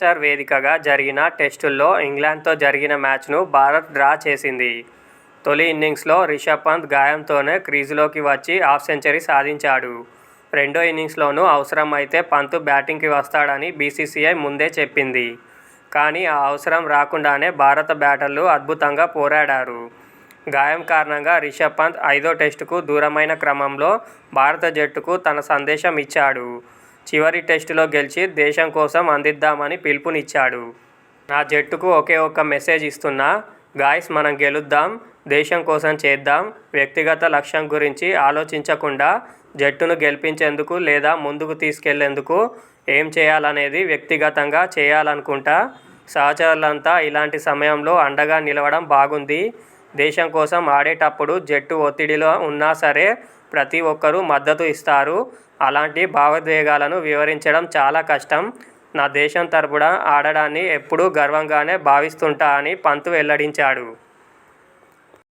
Master వేదికగా జరిగిన టెస్టుల్లో ఇంగ్లాండ్తో జరిగిన మ్యాచ్ను భారత్ డ్రా చేసింది. తొలి ఇన్నింగ్స్లో రిషభ్ పంత్ గాయంతోనే క్రీజులోకి వచ్చి హాఫ్ సెంచరీ సాధించాడు. రెండో ఇన్నింగ్స్లోనూ అవసరం అయితే పంత్ బ్యాటింగ్కి వస్తాడని బీసీసీఐ ముందే చెప్పింది. కానీ ఆ అవసరం రాకుండానే భారత బ్యాటర్లు అద్భుతంగా పోరాడారు. గాయం కారణంగా రిషభ్ పంత్ 5వ టెస్టుకు దూరమైన క్రమంలో భారత జట్టుకు తన సందేశం ఇచ్చాడు. చివరి టెస్టులో గెలిచి దేశం కోసం అందిద్దామని పిలుపునిచ్చాడు. నా జట్టుకు ఒకే ఒక్క మెసేజ్ ఇస్తున్నా. గాయ్స్, మనం గెలుద్దాం, దేశం కోసం చేద్దాం. వ్యక్తిగత లక్ష్యం గురించి ఆలోచించకుండా జట్టును గెలిపించేందుకు లేదా ముందుకు తీసుకెళ్లేందుకు ఏం చేయాలనేది వ్యక్తిగతంగా చేయాలనుకుంటా. సహచరులంతా ఇలాంటి సమయంలో అండగా నిలవడం బాగుంది. దేశం కోసం ఆడేటప్పుడు జట్టు ఒత్తిడిలో ఉన్నా సరే ప్రతి ఒక్కరూ మద్దతు ఇస్తారు. అలాంటి భావోద్వేగాలను వివరించడం చాలా కష్టం. నా దేశం తరపున ఆడడాన్ని ఎప్పుడూ గర్వంగానే భావిస్తుంటా అని పంత్ వెల్లడించాడు.